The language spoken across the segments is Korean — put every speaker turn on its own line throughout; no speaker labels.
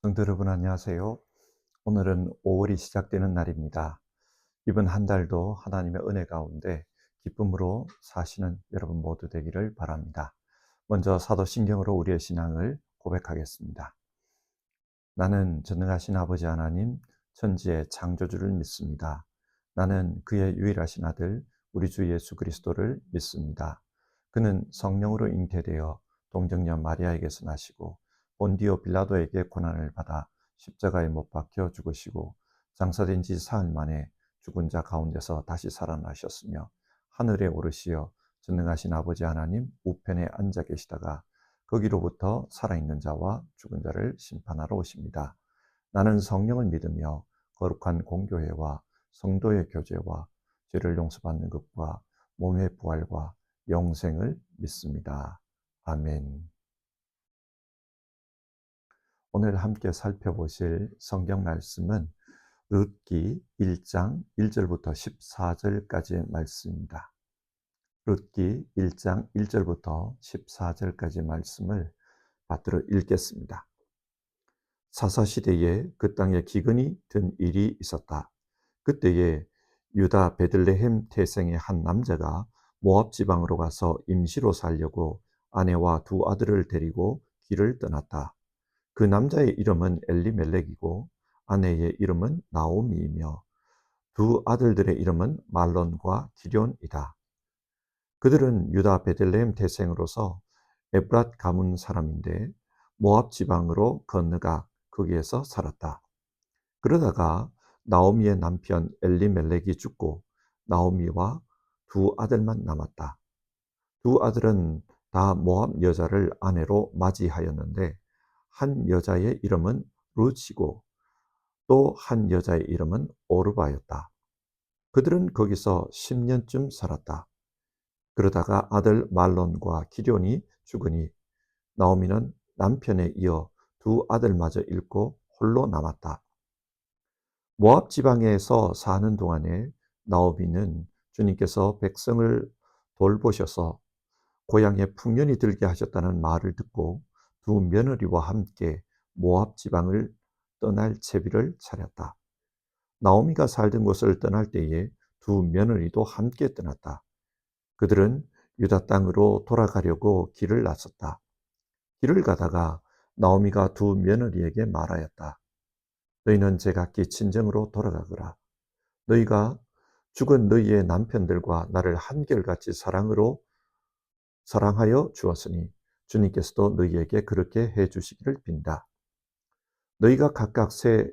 성도 여러분 안녕하세요. 오늘은 5월이 시작되는 날입니다. 이번 한 달도 하나님의 은혜 가운데 기쁨으로 사시는 여러분 모두 되기를 바랍니다. 먼저 사도신경으로 우리의 신앙을 고백하겠습니다. 나는 전능하신 아버지 하나님, 천지의 창조주를 믿습니다. 나는 그의 유일하신 아들, 우리 주 예수 그리스도를 믿습니다. 그는 성령으로 잉태되어 동정녀 마리아에게서 나시고 본디오 빌라도에게 고난을 받아 십자가에 못 박혀 죽으시고 장사된 지 사흘 만에 죽은 자 가운데서 다시 살아나셨으며 하늘에 오르시어 전능하신 아버지 하나님 우편에 앉아 계시다가 거기로부터 살아있는 자와 죽은 자를 심판하러 오십니다. 나는 성령을 믿으며 거룩한 공교회와 성도의 교제와 죄를 용서받는 것과 몸의 부활과 영생을 믿습니다. 아멘. 오늘 함께 살펴보실 성경 말씀은 룻기 1장 1절부터 14절까지의 말씀입니다. 룻기 1장 1절부터 14절까지 말씀을 받들어 읽겠습니다. 사사시대에 그 땅에 기근이 든 일이 있었다. 그때에 유다 베들레헴 태생의 한 남자가 모압 지방으로 가서 임시로 살려고 아내와 두 아들을 데리고 길을 떠났다. 그 남자의 이름은 엘리멜렉이고 아내의 이름은 나오미이며 두 아들들의 이름은 말론과 기럐이다. 그들은 유다 베들레헴 태생으로서 에브랏 가문 사람인데 모압 지방으로 건너가 거기에서 살았다. 그러다가 나오미의 남편 엘리멜렉이 죽고 나오미와 두 아들만 남았다. 두 아들은 다 모압 여자를 아내로 맞이하였는데 한 여자의 이름은 룻이고 또 한 여자의 이름은 오르바였다. 그들은 거기서 10년쯤 살았다. 그러다가 아들 말론과 기럐이 죽으니 나오미는 남편에 이어 두 아들마저 잃고 홀로 남았다. 모압 지방에서 사는 동안에 나오미는 주님께서 백성을 돌보셔서 고향에 풍년이 들게 하셨다는 말을 듣고 두 며느리와 함께 모압 지방을 떠날 채비를 차렸다. 나오미가 살던 곳을 떠날 때에 두 며느리도 함께 떠났다. 그들은 유다 땅으로 돌아가려고 길을 나섰다. 길을 가다가 나오미가 두 며느리에게 말하였다. 너희는 제각기 친정으로 돌아가거라. 너희가 죽은 너희의 남편들과 나를 한결같이 사랑하여 주었으니 주님께서도 너희에게 그렇게 해 주시기를 빈다. 너희가 각각 새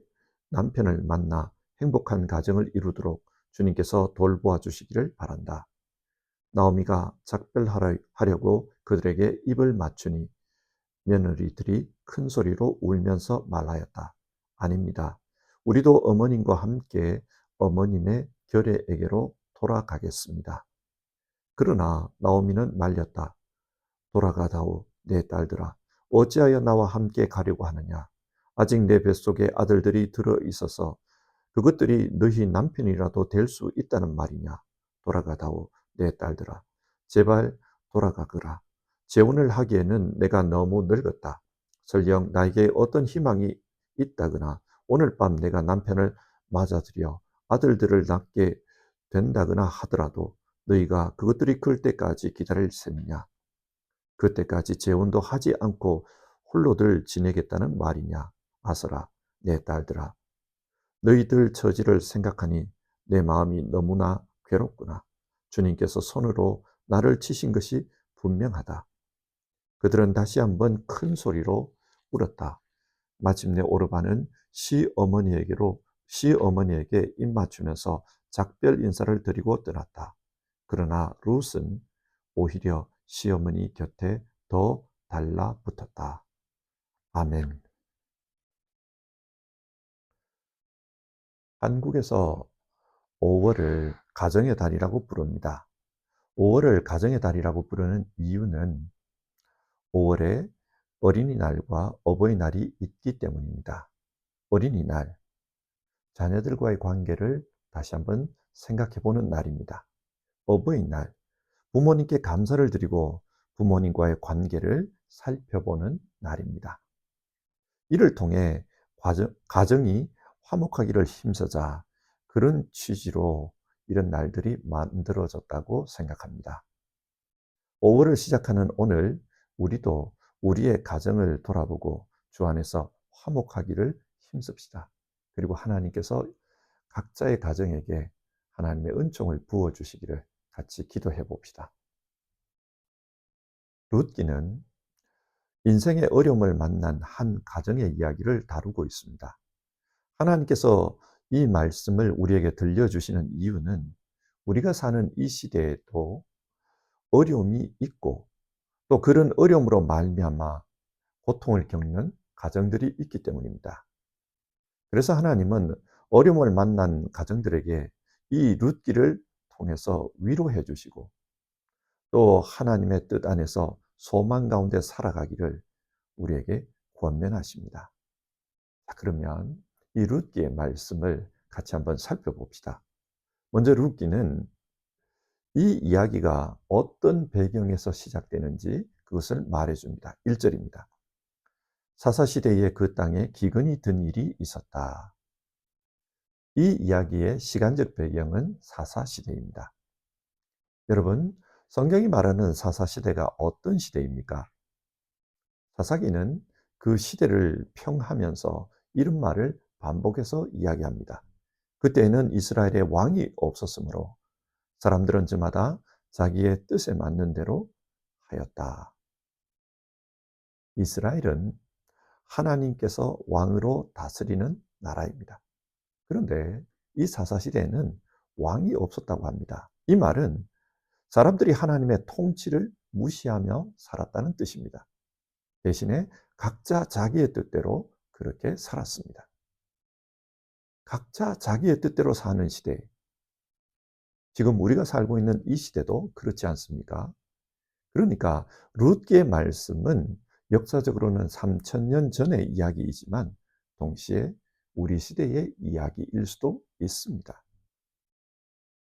남편을 만나 행복한 가정을 이루도록 주님께서 돌보아 주시기를 바란다. 나오미가 작별하려고 그들에게 입을 맞추니 며느리들이 큰 소리로 울면서 말하였다. 아닙니다. 우리도 어머님과 함께 어머님의 결례에게로 돌아가겠습니다. 그러나 나오미는 말렸다. 돌아가다오 내 딸들아. 어찌하여 나와 함께 가려고 하느냐. 아직 내 뱃속에 아들들이 들어 있어서 그것들이 너희 남편이라도 될 수 있다는 말이냐. 돌아가다오 내 딸들아. 제발 돌아가거라. 재혼을 하기에는 내가 너무 늙었다. 설령 나에게 어떤 희망이 있다거나 오늘 밤 내가 남편을 맞아들여 아들들을 낳게 된다거나 하더라도 너희가 그것들이 클 때까지 기다릴 셈이냐. 그때까지 재혼도 하지 않고 홀로들 지내겠다는 말이냐. 아서라 내 딸들아. 너희들 처지를 생각하니 내 마음이 너무나 괴롭구나. 주님께서 손으로 나를 치신 것이 분명하다. 그들은 다시 한번 큰 소리로 울었다. 마침내 오르바는 시어머니에게 입맞추면서 작별 인사를 드리고 떠났다. 그러나 룻은 오히려 시어머니 곁에 더 달라붙었다. 아멘. 한국에서 5월을 가정의 달이라고 부릅니다. 5월을 가정의 달이라고 부르는 이유는 5월에 어린이날과 어버이날이 있기 때문입니다. 어린이날, 자녀들과의 관계를 다시 한번 생각해 보는 날입니다. 어버이날, 부모님께 감사를 드리고 부모님과의 관계를 살펴보는 날입니다. 이를 통해 가정이 화목하기를 힘쓰자, 그런 취지로 이런 날들이 만들어졌다고 생각합니다. 5월을 시작하는 오늘, 우리도 우리의 가정을 돌아보고 주 안에서 화목하기를 힘씁시다. 그리고 하나님께서 각자의 가정에게 하나님의 은총을 부어주시기를 같이 기도해 봅시다. 룻기는 인생의 어려움을 만난 한 가정의 이야기를 다루고 있습니다. 하나님께서 이 말씀을 우리에게 들려주시는 이유는 우리가 사는 이 시대에도 어려움이 있고, 또 그런 어려움으로 말미암아 고통을 겪는 가정들이 있기 때문입니다. 그래서 하나님은 어려움을 만난 가정들에게 이 룻기를 통해서 위로해 주시고, 또 하나님의 뜻 안에서 소망 가운데 살아가기를 우리에게 권면하십니다. 자, 그러면 이 룻기의 말씀을 같이 한번 살펴봅시다. 먼저 룻기는 이 이야기가 어떤 배경에서 시작되는지 그것을 말해줍니다. 1절입니다. 사사시대에 그 땅에 기근이 든 일이 있었다. 이 이야기의 시간적 배경은 사사시대입니다. 여러분, 성경이 말하는 사사시대가 어떤 시대입니까? 사사기는 그 시대를 평하면서 이런 말을 반복해서 이야기합니다. 그때에는 이스라엘에 왕이 없었으므로 사람들은 저마다 자기의 뜻에 맞는 대로 하였다. 이스라엘은 하나님께서 왕으로 다스리는 나라입니다. 그런데 이 사사시대에는 왕이 없었다고 합니다. 이 말은 사람들이 하나님의 통치를 무시하며 살았다는 뜻입니다. 대신에 각자 자기의 뜻대로 그렇게 살았습니다. 각자 자기의 뜻대로 사는 시대, 지금 우리가 살고 있는 이 시대도 그렇지 않습니까? 그러니까 룻기의 말씀은 역사적으로는 3000년 전의 이야기이지만 동시에 우리 시대의 이야기일 수도 있습니다.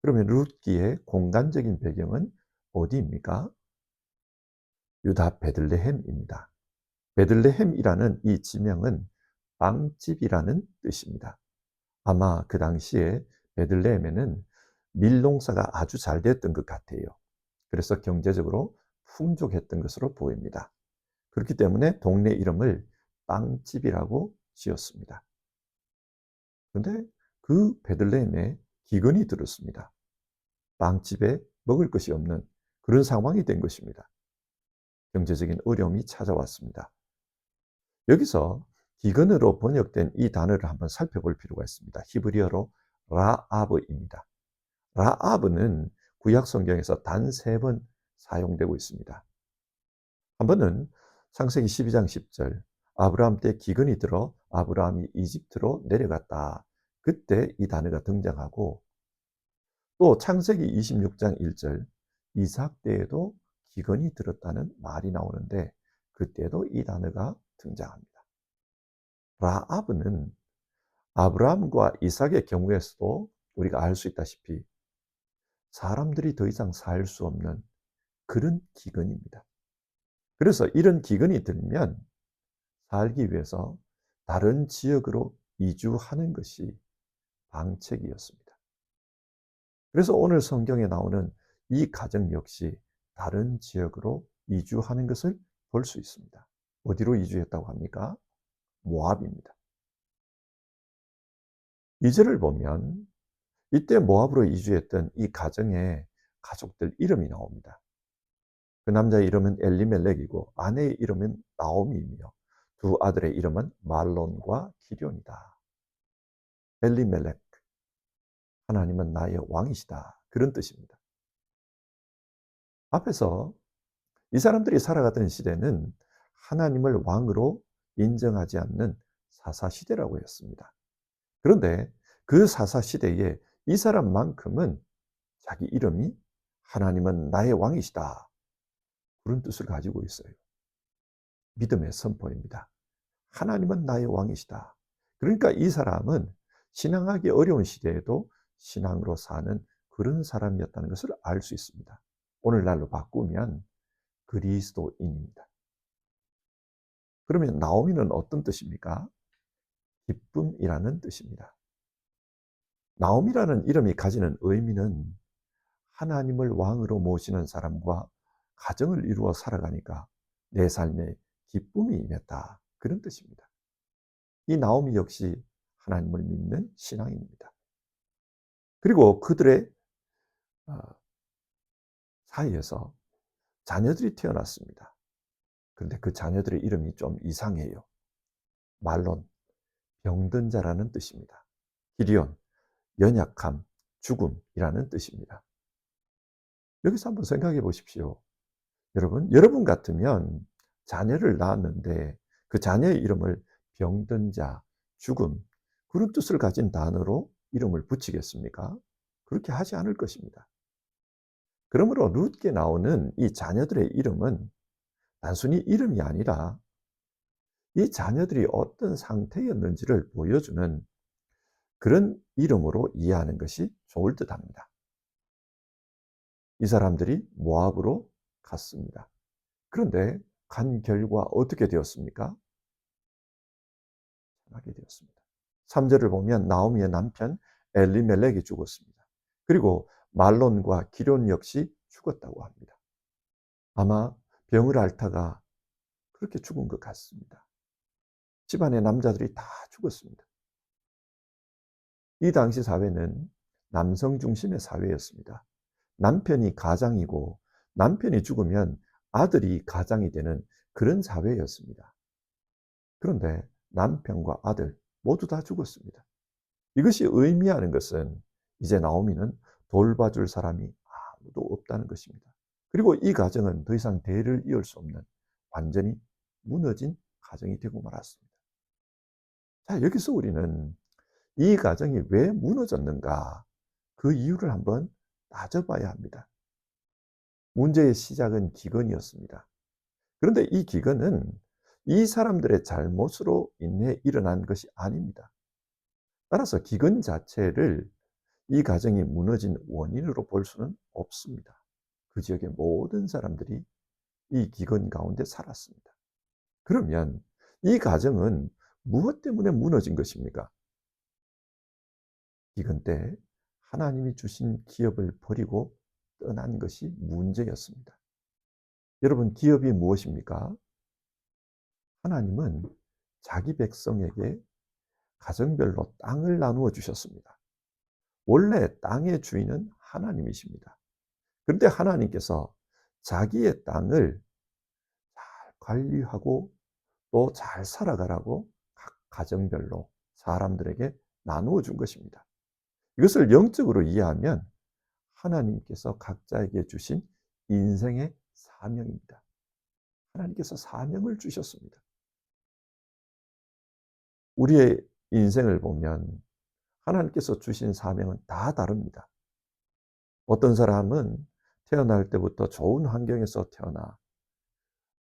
그러면 룻기의 공간적인 배경은 어디입니까? 유다 베들레헴입니다. 베들레헴이라는 이 지명은 빵집이라는 뜻입니다. 아마 그 당시에 베들레헴에는 밀농사가 아주 잘 됐던 것 같아요. 그래서 경제적으로 풍족했던 것으로 보입니다. 그렇기 때문에 동네 이름을 빵집이라고 지었습니다. 그런데 그 베들레헴에 기근이 들었습니다. 빵집에 먹을 것이 없는 그런 상황이 된 것입니다. 경제적인 어려움이 찾아왔습니다. 여기서 기근으로 번역된 이 단어를 한번 살펴볼 필요가 있습니다. 히브리어로 라아브입니다. 라아브는 구약 성경에서 단 3번 사용되고 있습니다. 한 번은 창세기 12장 10절, 아브라함 때 기근이 들어 아브라함이 이집트로 내려갔다. 그때 이 단어가 등장하고, 또 창세기 26장 1절, 이삭 때에도 기근이 들었다는 말이 나오는데 그때도 이 단어가 등장합니다. 라아브는 아브라함과 이삭의 경우에서도 우리가 알 수 있다시피 사람들이 더 이상 살 수 없는 그런 기근입니다. 그래서 이런 기근이 들면 살기 위해서 다른 지역으로 이주하는 것이 방책이었습니다. 그래서 오늘 성경에 나오는 이 가정 역시 다른 지역으로 이주하는 것을 볼 수 있습니다. 어디로 이주했다고 합니까? 모압입니다. 2절을 보면 이때 모압으로 이주했던 이 가정의 가족들 이름이 나옵니다. 그 남자의 이름은 엘리멜렉이고 아내의 이름은 나오미이며 두 아들의 이름은 말론과 기럝이다. 엘리멜렉, 하나님은 나의 왕이시다. 그런 뜻입니다. 앞에서 이 사람들이 살아가던 시대는 하나님을 왕으로 인정하지 않는 사사시대라고 했습니다. 그런데 그 사사시대에 이 사람만큼은 자기 이름이 하나님은 나의 왕이시다. 그런 뜻을 가지고 있어요. 믿음의 선포입니다. 하나님은 나의 왕이시다. 그러니까 이 사람은 신앙하기 어려운 시대에도 신앙으로 사는 그런 사람이었다는 것을 알 수 있습니다. 오늘날로 바꾸면 그리스도인입니다. 그러면 나오미는 어떤 뜻입니까? 기쁨이라는 뜻입니다. 나옴이라는 이름이 가지는 의미는 하나님을 왕으로 모시는 사람과 가정을 이루어 살아가니까 내 삶에 기쁨이 임했다. 그런 뜻입니다. 이 나오미 역시 하나님을 믿는 신앙인입니다. 그리고 그들의 어, 사이에서 자녀들이 태어났습니다. 그런데 그 자녀들의 이름이 좀 이상해요. 말론, 병든 자라는 뜻입니다. 기리온, 연약함, 죽음이라는 뜻입니다. 여기서 한번 생각해 보십시오. 여러분 같으면 자녀를 낳았는데 그 자녀의 이름을 병든 자, 죽음, 그런 뜻을 가진 단어로 이름을 붙이겠습니까? 그렇게 하지 않을 것입니다. 그러므로 룻게 나오는 이 자녀들의 이름은 단순히 이름이 아니라 이 자녀들이 어떤 상태였는지를 보여주는 그런 이름으로 이해하는 것이 좋을 듯합니다. 이 사람들이 모압으로 갔습니다. 그런데 간 결과 어떻게 되었습니까? 하게 되었습니다. 3절을 보면 나오미의 남편 엘리멜렉이 죽었습니다. 그리고 말론과 기럨 역시 죽었다고 합니다. 아마 병을 앓다가 그렇게 죽은 것 같습니다. 집안의 남자들이 다 죽었습니다. 이 당시 사회는 남성 중심의 사회였습니다. 남편이 가장이고 남편이 죽으면 아들이 가장이 되는 그런 사회였습니다. 그런데 남편과 아들 모두 다 죽었습니다. 이것이 의미하는 것은 이제 나오미는 돌봐줄 사람이 아무도 없다는 것입니다. 그리고 이 가정은 더 이상 대를 이을 수 없는 완전히 무너진 가정이 되고 말았습니다. 자, 여기서 우리는 이 가정이 왜 무너졌는가, 그 이유를 한번 따져봐야 합니다. 문제의 시작은 기근이었습니다. 그런데 이 기근은 이 사람들의 잘못으로 인해 일어난 것이 아닙니다. 따라서 기근 자체를 이 가정이 무너진 원인으로 볼 수는 없습니다. 그 지역의 모든 사람들이 이 기근 가운데 살았습니다. 그러면 이 가정은 무엇 때문에 무너진 것입니까? 기근 때 하나님이 주신 기업을 버리고 떠난 것이 문제였습니다. 여러분, 기업이 무엇입니까? 하나님은 자기 백성에게 가정별로 땅을 나누어 주셨습니다. 원래 땅의 주인은 하나님이십니다. 그런데 하나님께서 자기의 땅을 잘 관리하고 또 잘 살아가라고 각 가정별로 사람들에게 나누어 준 것입니다. 이것을 영적으로 이해하면 하나님께서 각자에게 주신 인생의 사명입니다. 하나님께서 사명을 주셨습니다. 우리의 인생을 보면 하나님께서 주신 사명은 다 다릅니다. 어떤 사람은 태어날 때부터 좋은 환경에서 태어나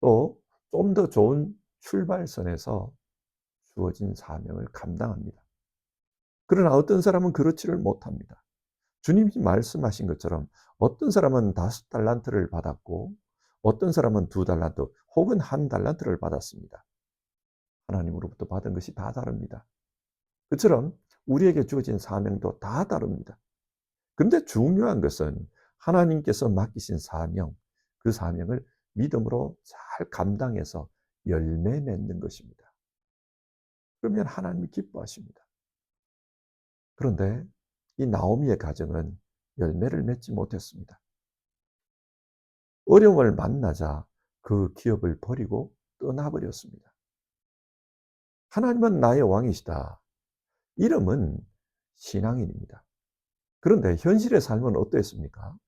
또 좀 더 좋은 출발선에서 주어진 사명을 감당합니다. 그러나 어떤 사람은 그렇지를 못합니다. 주님이 말씀하신 것처럼 어떤 사람은 5달란트를 받았고 어떤 사람은 2달란트 혹은 1달란트를 받았습니다. 하나님으로부터 받은 것이 다 다릅니다. 그처럼 우리에게 주어진 사명도 다 다릅니다. 그런데 중요한 것은 하나님께서 맡기신 사명, 그 사명을 믿음으로 잘 감당해서 열매 맺는 것입니다. 그러면 하나님이 기뻐하십니다. 그런데 이 나오미의 가정은 열매를 맺지 못했습니다. 어려움을 만나자 그 기업을 버리고 떠나버렸습니다. 하나님은 나의 왕이시다. 이름은 신앙인입니다. 그런데 현실의 삶은 어땠습니까?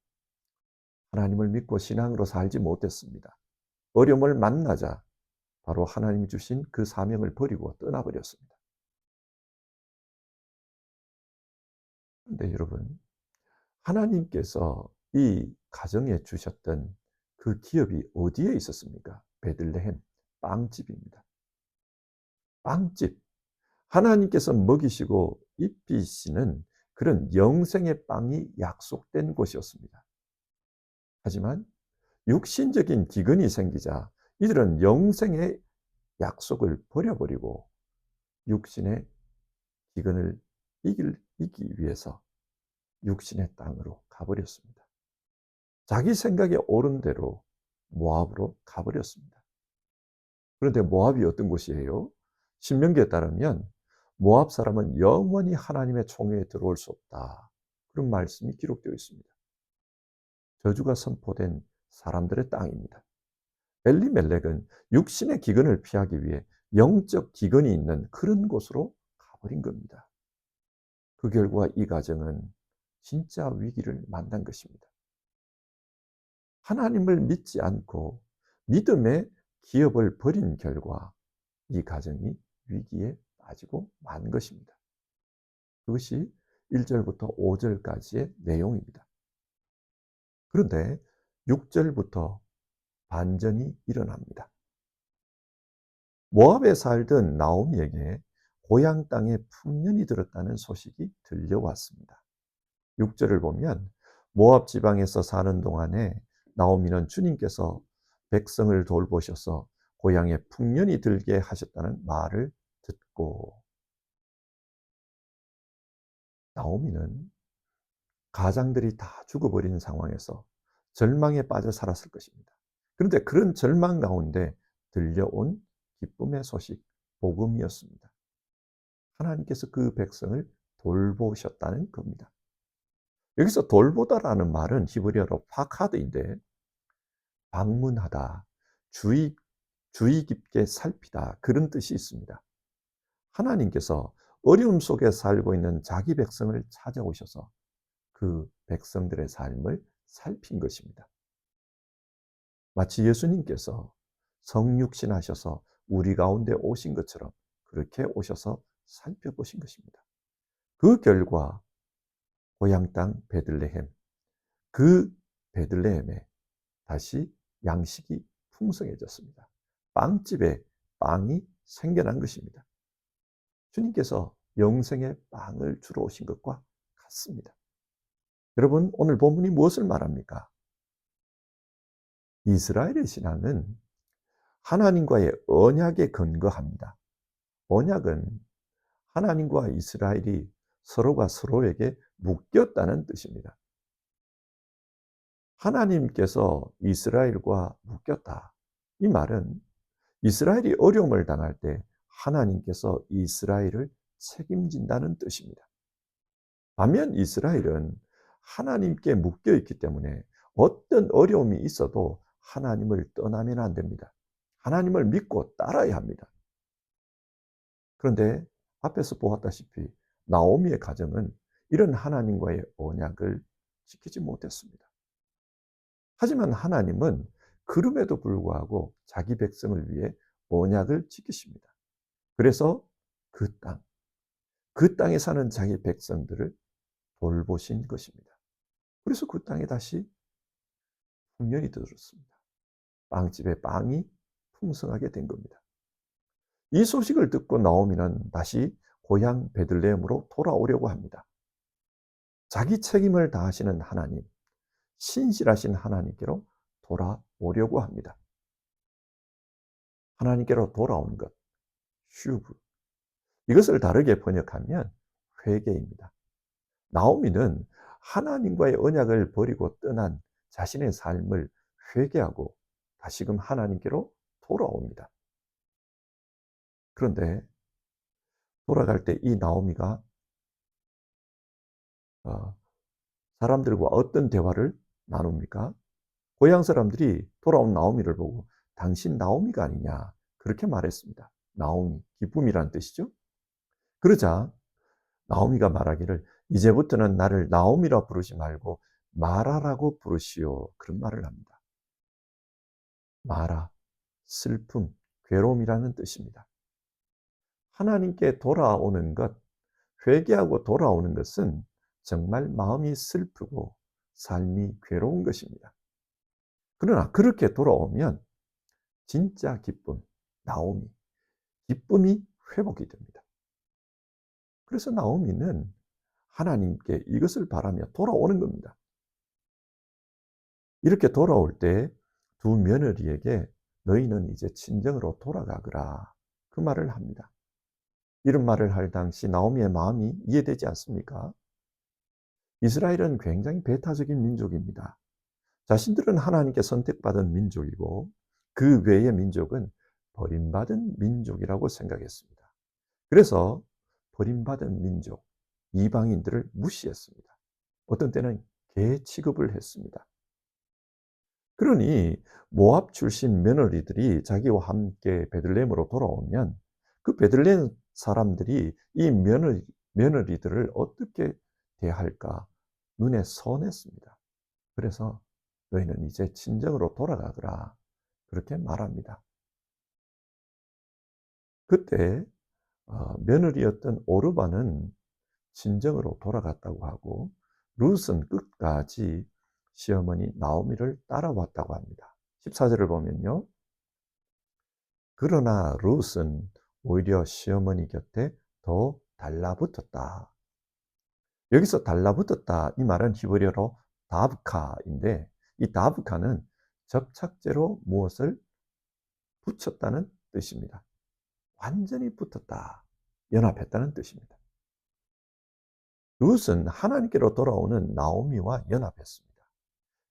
하나님을 믿고 신앙으로 살지 못했습니다. 어려움을 만나자 바로 하나님이 주신 그 사명을 버리고 떠나버렸습니다. 그런데 여러분, 하나님께서 이 가정에 주셨던 그 기업이 어디에 있었습니까? 베들레헴 빵집입니다. 빵집. 하나님께서 먹이시고 입히시는 그런 영생의 빵이 약속된 곳이었습니다. 하지만 육신적인 기근이 생기자 이들은 영생의 약속을 버려버리고 육신의 기근을 이기기 위해서 육신의 땅으로 가버렸습니다. 자기 생각에 옳은 대로 모압으로 가버렸습니다. 그런데 모압이 어떤 곳이에요? 신명기에 따르면 모압 사람은 영원히 하나님의 총회에 들어올 수 없다. 그런 말씀이 기록되어 있습니다. 저주가 선포된 사람들의 땅입니다. 엘리멜렉은 육신의 기근을 피하기 위해 영적 기근이 있는 그런 곳으로 가버린 겁니다. 그 결과 이 가정은 진짜 위기를 만난 것입니다. 하나님을 믿지 않고 믿음의 기업을 버린 결과 이 가정이 위기에 빠지고 만 것입니다. 그것이 1절부터 5절까지의 내용입니다. 그런데 6절부터 반전이 일어납니다. 모압에 살던 나오미에게 고향 땅에 풍년이 들었다는 소식이 들려왔습니다. 6절을 보면 모압 지방에서 사는 동안에 나오미는 주님께서 백성을 돌보셔서 고향에 풍년이 들게 하셨다는 말을 듣고 나오미는 가장들이 다 죽어버린 상황에서 절망에 빠져 살았을 것입니다. 그런데 그런 절망 가운데 들려온 기쁨의 소식, 복음이었습니다. 하나님께서 그 백성을 돌보셨다는 겁니다. 여기서 돌보다라는 말은 히브리어로 파카드인데 방문하다, 주의 깊게 살피다 그런 뜻이 있습니다. 하나님께서 어려움 속에 살고 있는 자기 백성을 찾아오셔서 그 백성들의 삶을 살핀 것입니다. 마치 예수님께서 성육신 하셔서 우리 가운데 오신 것처럼 그렇게 오셔서 살펴보신 것입니다. 그 결과 고향 땅 베들레헴, 그 베들레헴에 다시 양식이 풍성해졌습니다. 빵집에 빵이 생겨난 것입니다. 주님께서 영생의 빵을 주러 오신 것과 같습니다. 여러분, 오늘 본문이 무엇을 말합니까? 이스라엘의 신앙은 하나님과의 언약에 근거합니다. 언약은 하나님과 이스라엘이 서로가 서로에게 묶였다는 뜻입니다. 하나님께서 이스라엘과 묶였다. 이 말은 이스라엘이 어려움을 당할 때 하나님께서 이스라엘을 책임진다는 뜻입니다. 반면 이스라엘은 하나님께 묶여 있기 때문에 어떤 어려움이 있어도 하나님을 떠나면 안 됩니다. 하나님을 믿고 따라야 합니다. 그런데 앞에서 보았다시피 나오미의 가정은 이런 하나님과의 언약을 지키지 못했습니다. 하지만 하나님은 그럼에도 불구하고 자기 백성을 위해 언약을 지키십니다. 그래서 그 땅에 사는 자기 백성들을 돌보신 것입니다. 그래서 그 땅에 다시 풍년이 들었습니다. 빵집에 빵이 풍성하게 된 겁니다. 이 소식을 듣고 나오미는 다시 고향 베들레헴으로 돌아오려고 합니다. 자기 책임을 다하시는 하나님, 신실하신 하나님께로 돌아오려고 합니다. 하나님께로 돌아오는 것, 슈브. 이것을 다르게 번역하면 회개입니다. 나오미는 하나님과의 언약을 버리고 떠난 자신의 삶을 회개하고 다시금 하나님께로 돌아옵니다. 그런데 돌아갈 때 이 나오미가 사람들과 어떤 대화를 나눕니까? 고향 사람들이 돌아온 나오미를 보고 당신 나오미가 아니냐 그렇게 말했습니다. 나오미, 기쁨이란 뜻이죠. 그러자 나오미가 말하기를 이제부터는 나를 나오미라 부르지 말고 마라라고 부르시오. 그런 말을 합니다. 마라, 슬픔, 괴로움이라는 뜻입니다. 하나님께 돌아오는 것, 회개하고 돌아오는 것은 정말 마음이 슬프고 삶이 괴로운 것입니다. 그러나 그렇게 돌아오면 진짜 기쁨, 나오미, 기쁨이 회복이 됩니다. 그래서 나오미는 하나님께 이것을 바라며 돌아오는 겁니다. 이렇게 돌아올 때 두 며느리에게 너희는 이제 친정으로 돌아가거라 그 말을 합니다. 이런 말을 할 당시 나오미의 마음이 이해되지 않습니까? 이스라엘은 굉장히 배타적인 민족입니다. 자신들은 하나님께 선택받은 민족이고 그 외의 민족은 버림받은 민족이라고 생각했습니다. 그래서 버림받은 민족, 이방인들을 무시했습니다. 어떤 때는 개 취급을 했습니다. 그러니 모압 출신 며느리들이 자기와 함께 베들레헴으로 돌아오면 그 베들레헴 사람들이 이 며느리들을 어떻게 대할까 눈에 선했습니다. 그래서 너희는 이제 친정으로 돌아가거라 그렇게 말합니다. 그때 며느리였던 오르바는 친정으로 돌아갔다고 하고 룻은 끝까지 시어머니 나오미를 따라왔다고 합니다. 14절을 보면요. 그러나 룻은 오히려 시어머니 곁에 더 달라붙었다. 여기서 달라붙었다 이 말은 히브리어로 다브카인데 이 다브카는 접착제로 무엇을 붙였다는 뜻입니다. 완전히 붙었다, 연합했다는 뜻입니다. 룻은 하나님께로 돌아오는 나오미와 연합했습니다.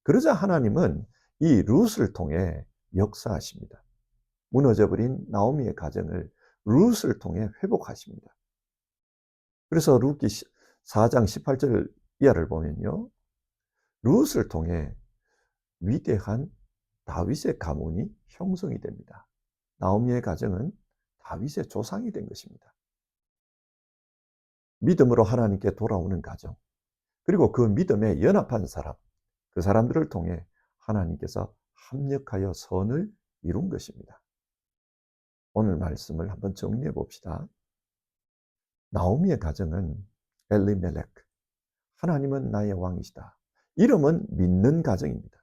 그러자 하나님은 이 룻을 통해 역사하십니다. 무너져버린 나오미의 가정을 룻을 통해 회복하십니다. 그래서 룻기 4장 18절 이하를 보면요. 룻을 통해 위대한 다윗의 가문이 형성이 됩니다. 나오미의 가정은 다윗의 조상이 된 것입니다. 믿음으로 하나님께 돌아오는 가정, 그리고 그 믿음에 연합한 사람, 그 사람들을 통해 하나님께서 합력하여 선을 이룬 것입니다. 오늘 말씀을 한번 정리해 봅시다. 나오미의 가정은 엘리멜렉, 하나님은 나의 왕이시다. 이름은 믿는 가정입니다.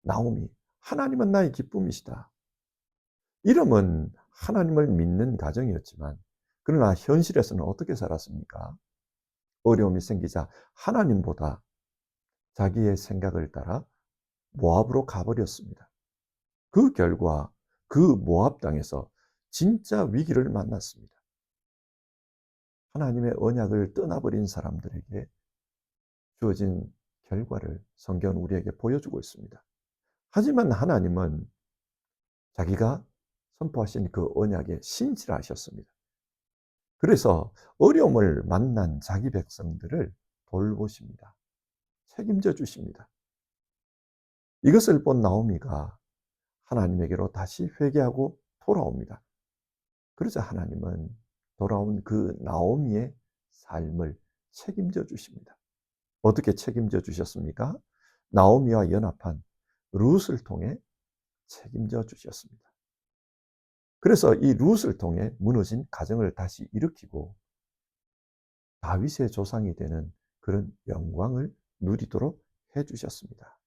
나오미, 하나님은 나의 기쁨이시다. 이름은 하나님을 믿는 가정이었지만 그러나 현실에서는 어떻게 살았습니까? 어려움이 생기자 하나님보다 자기의 생각을 따라 모압으로 가버렸습니다. 그 결과 그 모압 땅에서 진짜 위기를 만났습니다. 하나님의 언약을 떠나버린 사람들에게 주어진 결과를 성경은 우리에게 보여주고 있습니다. 하지만 하나님은 자기가 선포하신 그 언약에 신실하셨습니다. 그래서 어려움을 만난 자기 백성들을 돌보십니다. 책임져 주십니다. 이것을 본 나오미가 하나님에게로 다시 회개하고 돌아옵니다. 그러자 하나님은 돌아온 그 나오미의 삶을 책임져 주십니다. 어떻게 책임져 주셨습니까? 나오미와 연합한 룻을 통해 책임져 주셨습니다. 그래서 이 룻을 통해 무너진 가정을 다시 일으키고 다윗의 조상이 되는 그런 영광을 누리도록 해주셨습니다.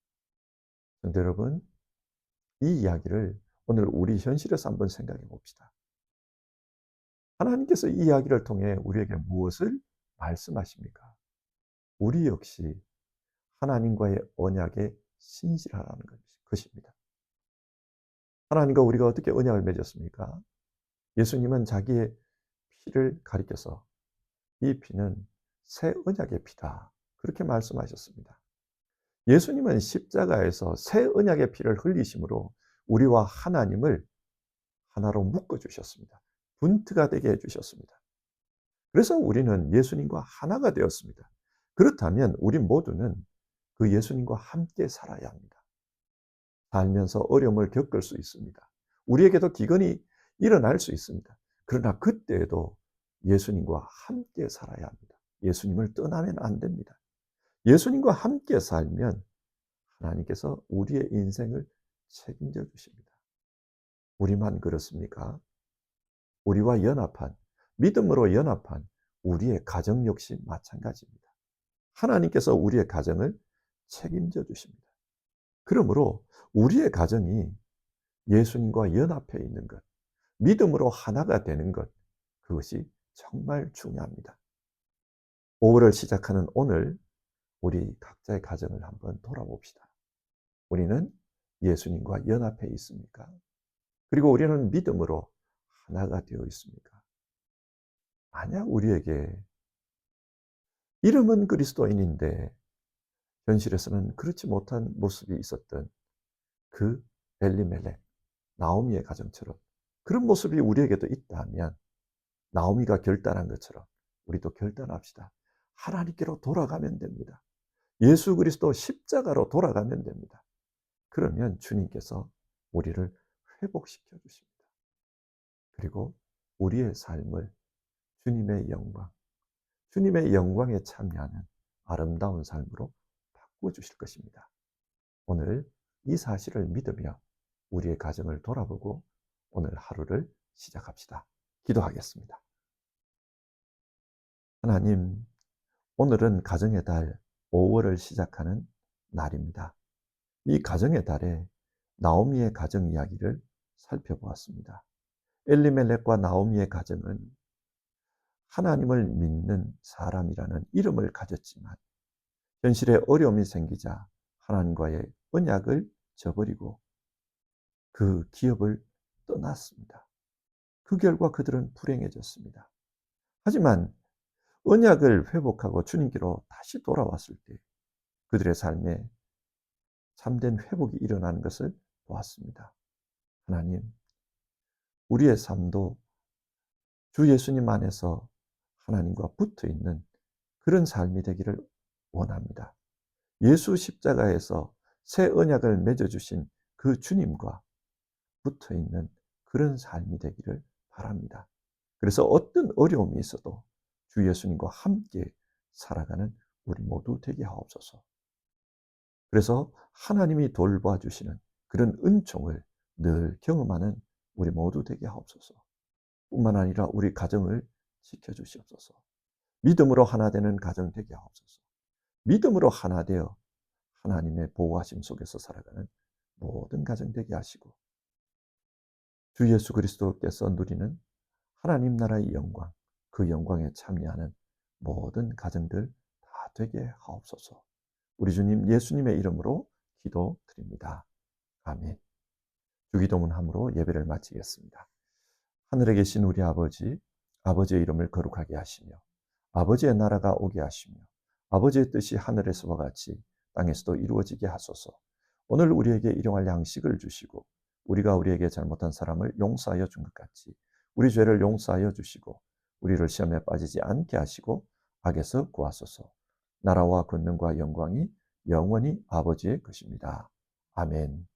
그런데 여러분, 이 이야기를 오늘 우리 현실에서 한번 생각해 봅시다. 하나님께서 이 이야기를 통해 우리에게 무엇을 말씀하십니까? 우리 역시 하나님과의 언약에 신실하라는 것입니다. 하나님과 우리가 어떻게 언약을 맺었습니까? 예수님은 자기의 피를 가리켜서 이 피는 새 언약의 피다, 그렇게 말씀하셨습니다. 예수님은 십자가에서 새 언약의 피를 흘리심으로 우리와 하나님을 하나로 묶어주셨습니다. 분트가 되게 해주셨습니다. 그래서 우리는 예수님과 하나가 되었습니다. 그렇다면 우리 모두는 그 예수님과 함께 살아야 합니다. 살면서 어려움을 겪을 수 있습니다. 우리에게도 기근이 일어날 수 있습니다. 그러나 그때에도 예수님과 함께 살아야 합니다. 예수님을 떠나면 안 됩니다. 예수님과 함께 살면 하나님께서 우리의 인생을 책임져 주십니다. 우리만 그렇습니까? 우리와 연합한, 믿음으로 연합한 우리의 가정 역시 마찬가지입니다. 하나님께서 우리의 가정을 책임져 주십니다. 그러므로 우리의 가정이 예수님과 연합해 있는 것, 믿음으로 하나가 되는 것, 그것이 정말 중요합니다. 5월을 시작하는 오늘 우리 각자의 가정을 한번 돌아봅시다. 우리는 예수님과 연합해 있습니까? 그리고 우리는 믿음으로 하나가 되어 있습니까? 만약 우리에게 이름은 그리스도인인데 현실에서는 그렇지 못한 모습이 있었던 그 엘리멜렉, 나오미의 가정처럼 그런 모습이 우리에게도 있다면 나오미가 결단한 것처럼 우리도 결단합시다. 하나님께로 돌아가면 됩니다. 예수 그리스도 십자가로 돌아가면 됩니다. 그러면 주님께서 우리를 회복시켜 주십니다. 그리고 우리의 삶을 주님의 영광에 참여하는 아름다운 삶으로 바꾸어 주실 것입니다. 오늘 이 사실을 믿으며 우리의 가정을 돌아보고 오늘 하루를 시작합시다. 기도하겠습니다. 하나님, 오늘은 가정의 달 5월을 시작하는 날입니다. 이 가정의 달에 나오미의 가정 이야기를 살펴보았습니다. 엘리멜렉과 나오미의 가정은 하나님을 믿는 사람이라는 이름을 가졌지만 현실에 어려움이 생기자 하나님과의 언약을 저버리고 그 기업을 떠났습니다. 그 결과 그들은 불행해졌습니다. 하지만 언약을 회복하고 주님께로 다시 돌아왔을 때 그들의 삶에 참된 회복이 일어나는 것을 보았습니다. 하나님, 우리의 삶도 주 예수님 안에서 하나님과 붙어 있는 그런 삶이 되기를 원합니다. 예수 십자가에서 새 언약을 맺어주신 그 주님과 붙어 있는 그런 삶이 되기를 바랍니다. 그래서 어떤 어려움이 있어도 주 예수님과 함께 살아가는 우리 모두 되게 하옵소서. 그래서 하나님이 돌봐 주시는 그런 은총을 늘 경험하는 우리 모두 되게 하옵소서. 뿐만 아니라 우리 가정을 지켜주시옵소서. 믿음으로 하나 되는 가정 되게 하옵소서. 믿음으로 하나 되어 하나님의 보호하심 속에서 살아가는 모든 가정 되게 하시고 주 예수 그리스도께서 누리는 하나님 나라의 영광, 그 영광에 참여하는 모든 가정들 다 되게 하옵소서. 우리 주님 예수님의 이름으로 기도드립니다. 아멘. 주기도문 함으로 예배를 마치겠습니다. 하늘에 계신 우리 아버지, 아버지의 이름을 거룩하게 하시며 아버지의 나라가 오게 하시며 아버지의 뜻이 하늘에서와 같이 땅에서도 이루어지게 하소서. 오늘 우리에게 일용할 양식을 주시고 우리가 우리에게 잘못한 사람을 용서하여 준 것 같이 우리 죄를 용서하여 주시고 우리를 시험에 빠지지 않게 하시고 악에서 구하소서. 나라와 권능과 영광이 영원히 아버지의 것입니다. 아멘.